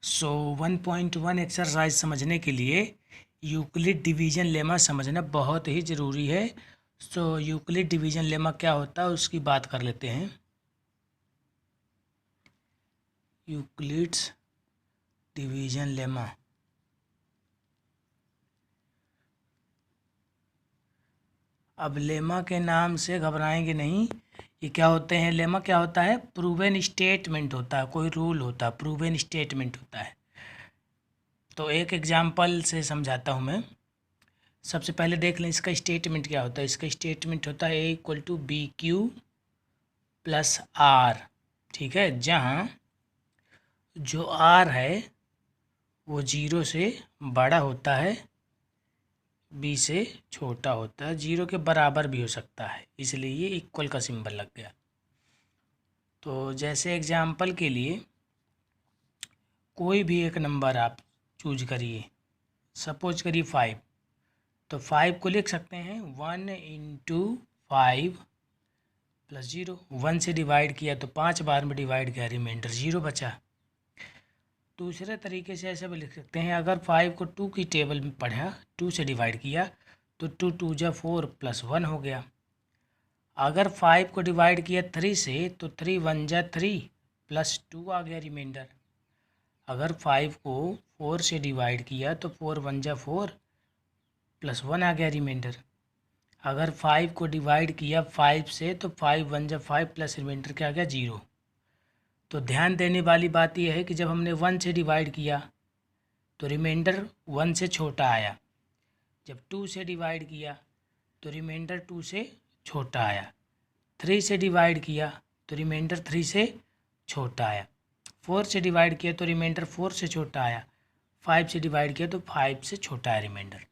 सो 1.1 exercise समझने के लिए यूक्लिड डिवीजन लेमा समझना बहुत ही ज़रूरी है। सो यूक्लिड डिवीजन लेमा क्या होता है उसकी बात कर लेते हैं। यूक्लिड्स डिवीजन लेमा अब लेमा के नाम से घबराएंगे नहीं। ये क्या होते हैं? लेमा क्या होता है? प्रूवन स्टेटमेंट होता है, कोई रूल होता है, प्रूवन स्टेटमेंट होता है। तो एक एग्जांपल से समझाता हूँ मैं। सबसे पहले देख लें इसका स्टेटमेंट क्या होता है। इसका स्टेटमेंट होता है A=BQ + R। ठीक है, जहाँ जो R है वो 0 से बड़ा होता है, B से छोटा होता है, 0 के बराबर भी हो सकता है, इसलिए ये इक्वल का सिंबल लग गया। तो जैसे एग्जाम्पल के लिए कोई भी एक नंबर आप चूज करिए, सपोज करिए 5। तो 5 को लिख सकते हैं 1 × 5 + 0। 1 से डिवाइड किया तो 5 बार में डिवाइड किया, रिमाइंडर 0 बचा। दूसरे तरीके से ऐसे भी लिख सकते हैं, अगर 5 को 2 की टेबल में पढ़ा, 2 से डिवाइड किया तो 2 × 2 = 4 + 1 हो गया। अगर 5 को डिवाइड किया 3 से तो 3 × 1 = 3 + 2 आ गया रिमाइंडर। अगर 5 को 4 से डिवाइड किया तो 4 × 1 = 4 + 1 आ गया रिमाइंडर। अगर 5 को डिवाइड किया 5 से तो 5 × 1 = 5 प्लस रिमाइंडर क्या आ गया 0। तो ध्यान देने वाली बात यह है कि जब हमने 1 से डिवाइड किया तो रिमाइंडर 1 से छोटा आया, जब 2 से डिवाइड किया तो रिमाइंडर 2 से छोटा आया, 3 से डिवाइड किया तो रिमाइंडर 3 से छोटा आया, 4 से डिवाइड किया तो रिमाइंडर 4 से छोटा आया, 5 से डिवाइड किया तो 5 से छोटा है रिमाइंडर।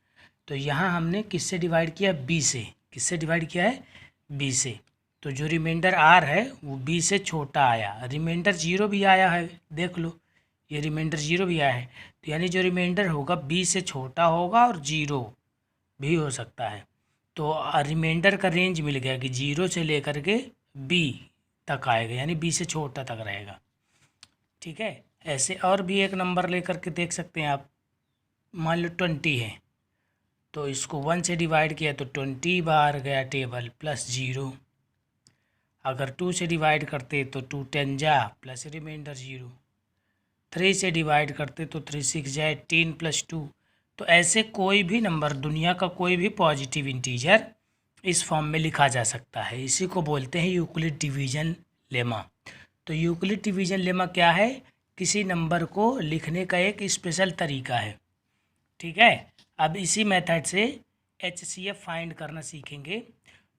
तो यहाँ हमने किससे डिवाइड किया? B से। किससे डिवाइड किया है? B से। तो जो रिमाइंडर R है वो B से छोटा आया, रिमाइंडर 0 भी आया है, देख लो ये रिमाइंडर 0 भी आया है। तो यानी जो रिमाइंडर होगा B से छोटा होगा और 0 भी हो सकता है। तो रिमाइंडर का रेंज मिल गया कि 0 से लेकर के B तक आएगा, यानी B से छोटा तक रहेगा। ठीक है, ऐसे और भी एक नंबर लेकर के देख सकते हैं आप। मान लो 20 है, तो इसको 1 से डिवाइड किया तो 20 बार गया टेबल प्लस 0। अगर 2 से डिवाइड करते तो 2 × 10 जा प्लस रिमाइंडर 0। 3 से डिवाइड करते तो 3 × 6 जा 18 + 2। तो ऐसे कोई भी नंबर, दुनिया का कोई भी पॉजिटिव इंटीजर इस फॉर्म में लिखा जा सकता है। इसी को बोलते हैं यूक्लिड डिवीजन लेमा। तो यूक्लिड डिवीजन लेमा क्या है? किसी नंबर को लिखने का एक स्पेशल तरीका है। ठीक है, अब इसी मेथड से HCF फाइंड करना सीखेंगे।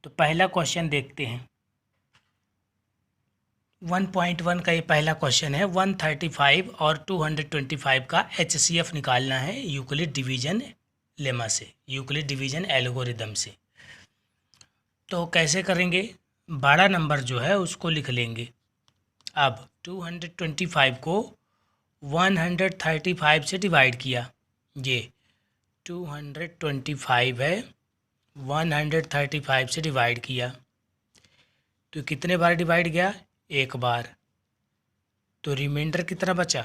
तो पहला क्वेश्चन देखते हैं। 1.1 का ये पहला क्वेश्चन है। 135 और 225 का HCF निकालना है यूक्लिड डिवीजन लेमा से, यूक्लिड डिवीजन एल्गोरिदम से। तो कैसे करेंगे? बड़ा नंबर जो है उसको लिख लेंगे। अब 225 को 135 से डिवाइड किया, ये 225 है, 135 से डिवाइड किया तो कितने बार डिवाइड गया? एक बार। तो रिमाइंडर कितना बचा?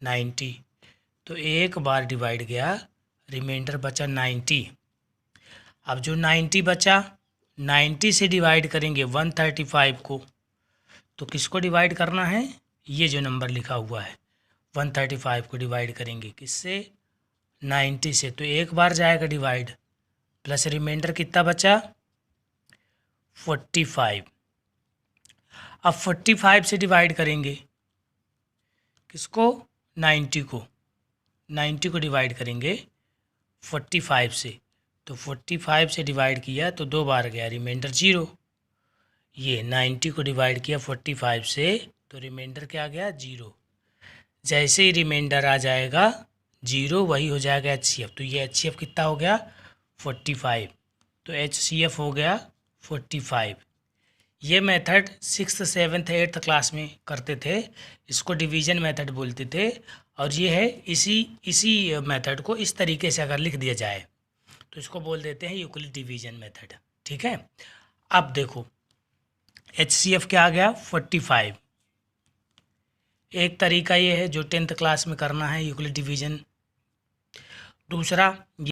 90। तो एक बार डिवाइड गया, रिमाइंडर बचा 90। अब जो 90 बचा, 90 से डिवाइड करेंगे 135 को, तो किसको डिवाइड करना है? ये जो नंबर लिखा हुआ है 135 को डिवाइड करेंगे किससे? 90 से। तो एक बार जाएगा डिवाइड, प्लस रिमाइंडर कितना बचा? 45। अब 45 से डिवाइड करेंगे किसको? 90 को। 90 को डिवाइड करेंगे 45 से, तो 45 से डिवाइड किया तो दो बार गया, रिमाइंडर 0। ये 90 को डिवाइड किया 45 से तो रिमाइंडर क्या आ गया? 0। जैसे ही रिमाइंडर आ जाएगा 0, वही हो जाएगा HCF। तो ये HCF कितना हो गया? 45। तो HCF हो गया 45। ये method 6th 7th 8th class में करते थे, इसको डिवीजन मेथड बोलते थे। और ये है इसी मेथड को इस तरीके से अगर लिख दिया जाए तो इसको बोल देते हैं यूक्लिड डिवीजन मेथड। ठीक है, अब देखो HCF क्या आ गया? 45। एक तरीका ये है जो 10th क्लास में करना है, यूक्लिड डिवीजन। दूसरा